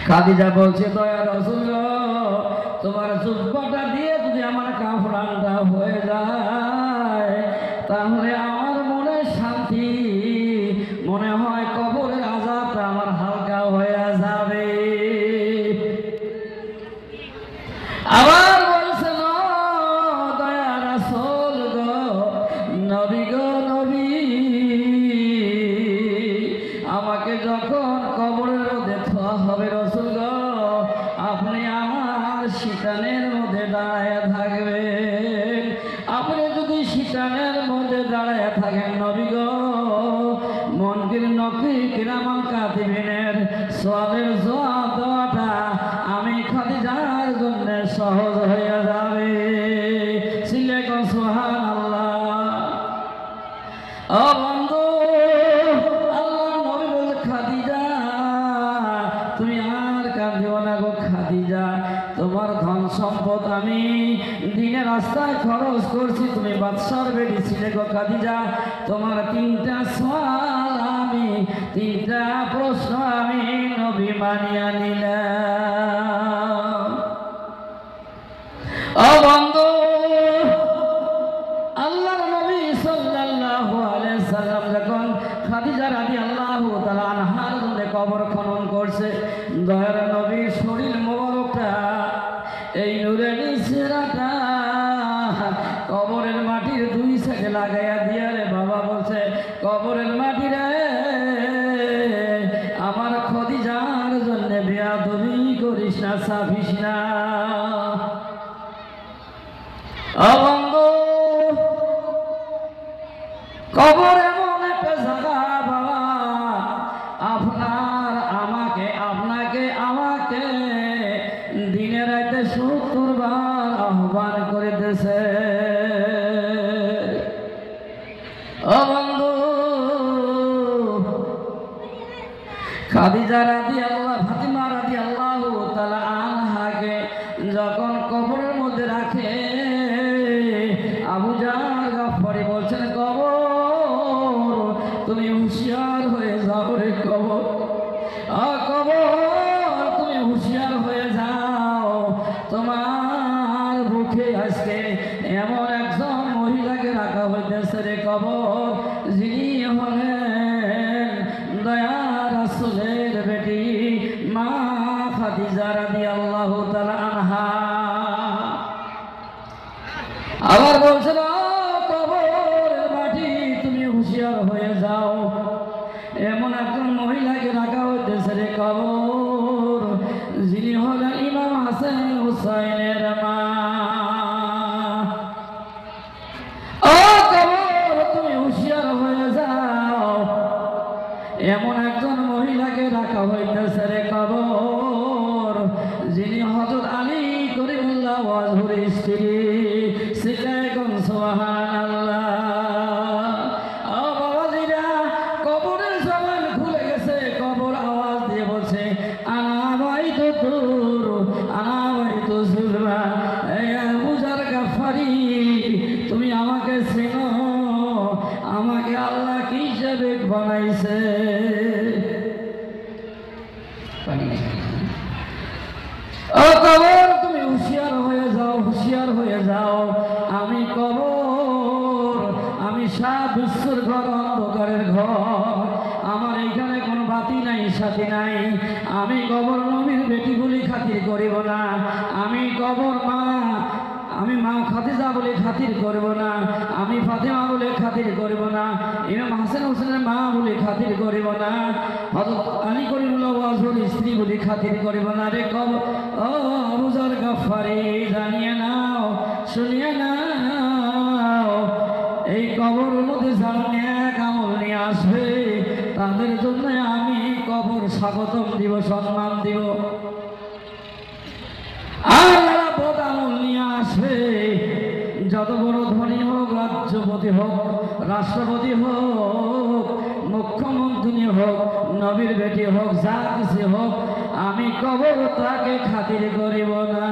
খাদিজা বলছে, দয়া রাসূল গো, তোমার জুব্বাটা দিয়ে যদি আমার কাফরানটা হয়ে যায় তাহলে আমার মনে শান্তি, মনে হয় কবরের আযাবটা আমার হালকা হয়ে যাবে। আবার বলছে, দয়া রাসূল গো, নবী গো নবী, আমাকে যখন কবরের মধ্যে থোয়া হবে রাসূল গো, আপনি আমার শিতানের মধ্যে দাঁড়ায় থাকবেন। আপনি যদি শিতানের মধ্যে দাঁড়ায় থাকেন নবী গো, মুনকির নকির কিরামান কাতিবিনের সওয়ালের জবাব দেওয়াটা আমি খাদিজার জন্য সহজ হয়ে যাবে। সিলেকন সুবহানাল্লাহ। ও বন্ধু, আল্লাহর নবী বলে, খাদিজা তুমি আর কাঁদিও না গো খাদিজা, তোমার ধন সম্পদ আমি দিনের রাস্তায় খরচ করছি, তুমি বাদশার বেটি ছিলে গো খাদিজা, তোমার তিনটা সওয়াল আমি, তিনটা প্রশ্ন আমি নবী মানিয়া নিলাম। ও বন্ধু, আল্লাহর নবী সাল্লাল্লাহু আলাইহি সাল্লাম যখন খাদিজা রাদিয়াল্লাহু তাআলা আনহার জন্য কবর খনন করছে, দয়ার নবীর শরীর মোবারকটা, এই নূরানি চেহারাটা কবরের মাটির দুই সাইডে লাগাইয়া দিয়া রে বাবা বলছে, কবরের মাটি রে, আমার খাদিজার জন্য বেয়াদবি করিস না, ছাপিস না। ও বন্ধু, কবর এমন একটা জায়গা বাবা, আপনার আমাকে, আপনাকে আমাকে দিনে রাতে ৭০ বার আহ্বান করিতেছে। ও বন্ধু, খাদিজা রাদিয়াল্লাহু, ফাতিমা রাদিয়াল্লাহু তাআলা আনহাকে যখন কবরের মধ্যে রাখে, আবু জাহল গাফফারি বলছেন, কবর তুমি হুঁশিয়ার হয়ে যাও রে কবর, কবর তুমি হুঁশিয়ার হয়ে যাও, তোমার বুকে আজকে এমন একজন মহিলাকে রাখা হইতেছে রে কবর, যিনি হলেন দয়া রাসূলের বেটি মা খাদিজা রাদিয়াল্লাহু তাআলা আনহা। আবার বলছেন, কবরের মাটি তুমি হুঁশিয়ার হয়ে যাও, এমন একজন মহিলাকে রাখা হইতেছে রে কবর, যিনি হলেন ইমাম হাসান হুসাইনের মা। ও কবর তুমি হুঁশিয়ার হয়ে যাও, এমন একজন মহিলাকে রাখা হইতেছে রে কবর, যিনি হযরত আলী করিমুল্লাহ ওয়াজহুর স্ত্রী। সিলেকন সুবহানাল্লাহ। ও বাবাজিরা, কবরের জবান খুলে গেছে, কবর আওয়াজ দিয়ে বলছে, আনা বাইতু তুর, আনা বাইতু সুলমা। এই আবু জাহল গাফফারি, তুমি আমাকে চেনো, আমাকে আল্লাহ কি হিসেবে বানাইছে। ও কবর তুমি হুঁশিয়ার হয়ে যাও, হুঁশিয়ার হয়ে যাও, আমি কবর, আমি সাত বিশ্বর ঘর, অন্ধকারের ঘর, আমার এইখানে কোনো বাতি নাই, সাথী নাই, আমি কবর নবীর বেটি বলি খাতির করিব না, আমি কবর মা, আমি মা খাদিজা বলে খাতির করব না, আমি ফাতেমা বলে খাতির করব না, ইমাম হাসান হোসেনের মা বলে খাতির করব না, হযরত আলী করিমুল্লাহ ওয়াজহুর স্ত্রী বলে খাতির করব না রে কবর। ও আবু জাহল গাফফারি, জানিয়ে নাও, শুনিয়ে নাও, এই কবরের মধ্যে যারা নেক আমল নিয়ে আসবে তাদের জন্য আমি কবর স্বাগতম দিব, সম্মান দিব। আর যারা বদ আমল নিয়ে আসবে, যত বড় ধনী হোক, রাজ্যপতি হোক, রাষ্ট্রপতি হোক, মুখ্যমন্ত্রী হোক, নবীর বেটি হোক, যা কিছু হোক, আমি কবর তাকে খাতির করিব না।